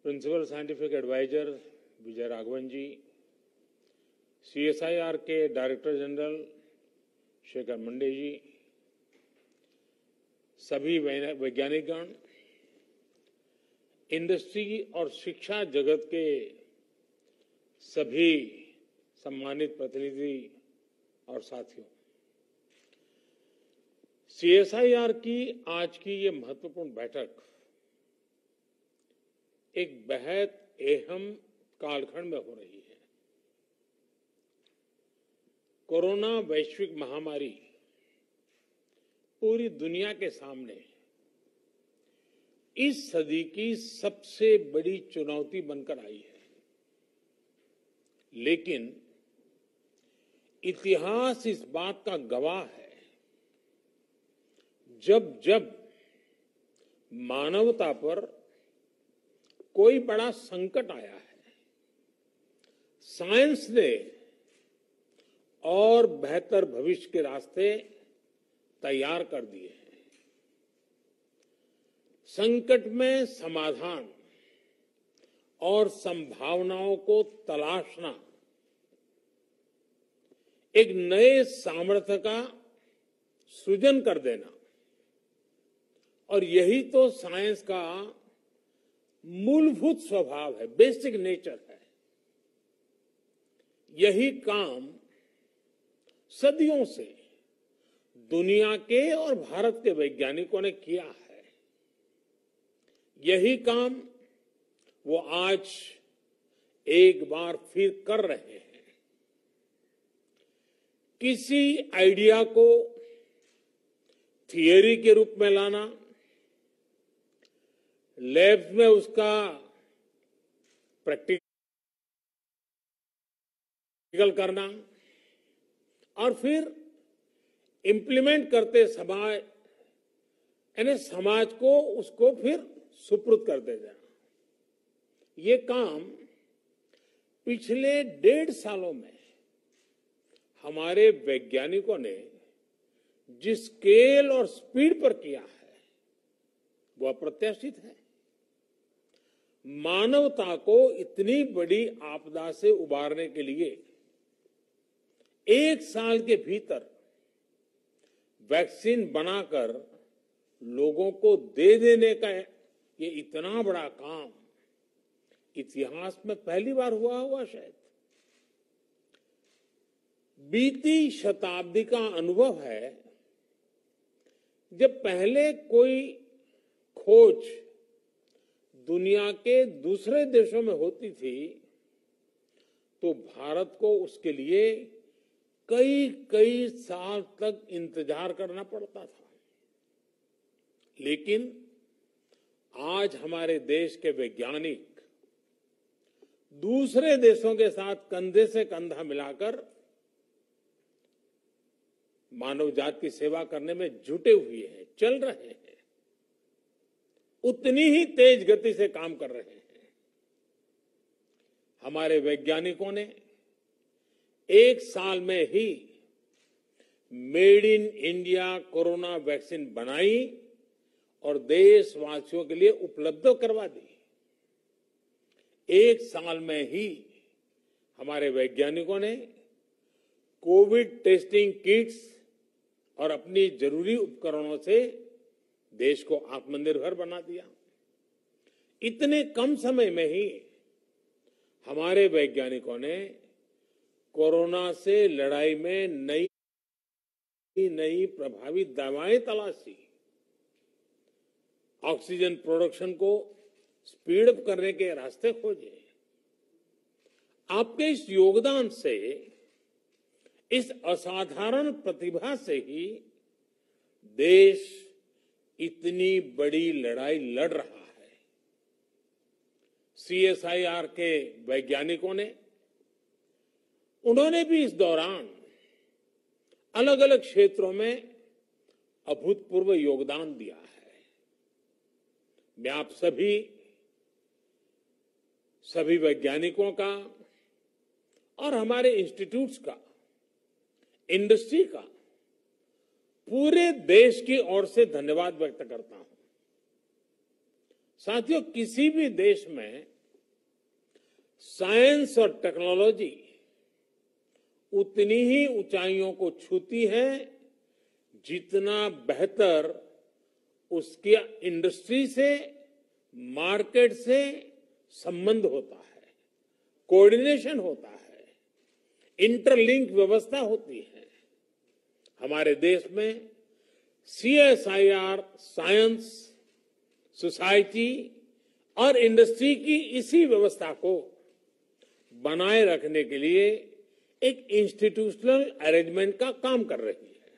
Principal scientific adviser Vijay Raghavan जी, CSIR के director general Shekhar Monday जी, सभी वैज्ञानिकगण, industry और शिक्षा जगत के सभी सम्मानित प्रतिनिधि और साथियों, CSIR की आज की ये महत्वपूर्ण बैठक एक बेहद अहम कालखंड में हो रही है। कोरोना वैश्विक महामारी पूरी दुनिया के सामने इस सदी की सबसे बड़ी चुनौती बनकर आई है, लेकिन इतिहास इस बात का गवाह है, जब जब मानवता पर कोई बड़ा संकट आया है, साइंस ने और बेहतर भविष्य के रास्ते तैयार कर दिए हैं। संकट में समाधान और संभावनाओं को तलाशना एक नए सामर्थ्य का सृजन कर देना, और यही तो साइंस का मूलभूत स्वभाव है, बेसिक नेचर है। यही काम सदियों से दुनिया के और भारत के वैज्ञानिकों ने किया है। यही काम वो आज एक बार फिर कर रहे हैं। किसी आइडिया को थियरी के रूप में लाना, लैब्स में उसका प्रैक्टिकल करना और फिर इम्प्लीमेंट करते समाज को उसको फिर सुपुर्द कर दे जाना, ये काम पिछले 1.5 सालों में हमारे वैज्ञानिकों ने जिस स्केल और स्पीड पर किया है वो अप्रत्याशित है। मानवता को इतनी बड़ी आपदा से उबारने के लिए 1 साल के भीतर वैक्सीन बनाकर लोगों को दे देने का ये इतना बड़ा काम इतिहास में पहली बार हुआ होगा शायद। बीती शताब्दी का अनुभव है, जब पहले कोई खोज दुनिया के दूसरे देशों में होती थी तो भारत को उसके लिए कई साल तक इंतजार करना पड़ता था। लेकिन आज हमारे देश के वैज्ञानिक दूसरे देशों के साथ कंधे से कंधा मिलाकर मानव जाति की सेवा करने में जुटे हुए हैं, चल रहे हैं, उतनी ही तेज गति से काम कर रहे हैं। हमारे वैज्ञानिकों ने 1 साल में he made in India corona vaccine बनाई और देशवासियों के लिए उपलब्ध करवा दी। 1 साल में ही हमारे वैज्ञानिकों ने कोविड टेस्टिंग किट्स और अपनी जरूरी उपकरणों से देश को आत्मनिर्भर बना दिया। इतने कम समय में ही हमारे वैज्ञानिकों ने कोरोना से लड़ाई में नई प्रभावी दवाएं तलाशी, ऑक्सीजन प्रोडक्शन को स्पीड अप करने के रास्ते खोजे। आपके इस योगदान से, इस असाधारण प्रतिभा से ही देश इतनी बड़ी लड़ाई लड़ रहा है। CSIR के वैज्ञानिकों ने, उन्होंने भी इस दौरान अलग अलग क्षेत्रों में अभूतपूर्व योगदान दिया है। मैं आप सभी वैज्ञानिकों का और हमारे इंस्टीट्यूट्स का, इंडस्ट्री का पूरे देश की ओर से धन्यवाद व्यक्त करता हूं। साथियों, किसी भी देश में साइंस और टेक्नोलॉजी उतनी ही ऊंचाइयों को छूती है जितना बेहतर उसके इंडस्ट्री से, मार्केट से संबंध होता है, कोऑर्डिनेशन होता है, इंटरलिंक व्यवस्था होती है। हमारे देश में सीएसआईआर साइंस, सोसाइटी और इंडस्ट्री की इसी व्यवस्था को बनाए रखने के लिए एक इंस्टीट्यूशनल अरेंजमेंट का काम कर रही है।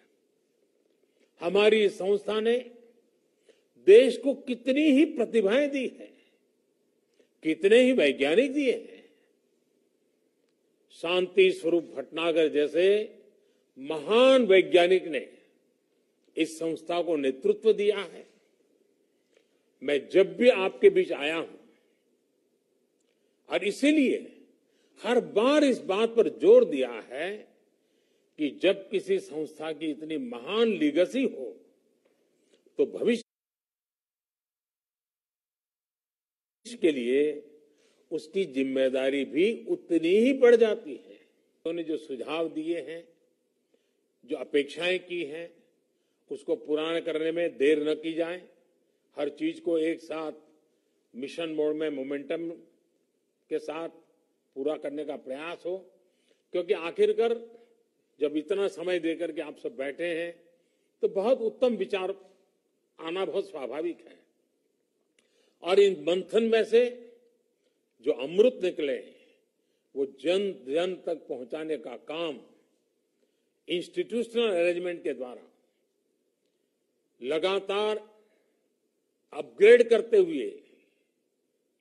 हमारी इस संस्था ने देश को कितनी ही प्रतिभाएं दी है, कितने ही वैज्ञानिक दिए हैं। शांति स्वरूप भटनागर जैसे महान वैज्ञानिक ने इस संस्था को नेतृत्व दिया है। मैं जब भी आपके बीच आया हूं और इसीलिए हर बार इस बात पर जोर दिया है कि जब किसी संस्था की इतनी महान लीगेसी हो तो भविष्य के लिए उसकी जिम्मेदारी भी उतनी ही बढ़ जाती है। उन्होंने जो सुझाव दिए हैं, जो अपेक्षाएं की हैं, उसको पूरा करने में देर न की जाए। हर चीज को एक साथ मिशन मोड में मोमेंटम के साथ पूरा करने का प्रयास हो, क्योंकि आखिरकार जब इतना समय देकर के आप सब बैठे हैं तो बहुत उत्तम विचार आना बहुत स्वाभाविक है। और इन मंथन में से जो अमृत निकले वो जन जन तक पहुंचाने का काम इंस्टीट्यूशनल अरेंजमेंट के द्वारा लगातार अपग्रेड करते हुए,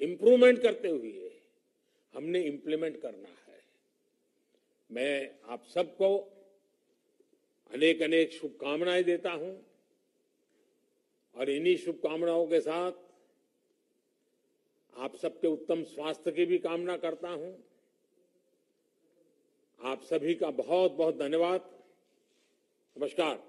इंप्रूवमेंट करते हुए हमने इंप्लीमेंट करना है। मैं आप सबको अनेक अनेक शुभकामनाएं देता हूं और इन्हीं शुभकामनाओं के साथ आप सबके उत्तम स्वास्थ्य की भी कामना करता हूं। आप सभी का बहुत बहुत धन्यवाद। नमस्कार।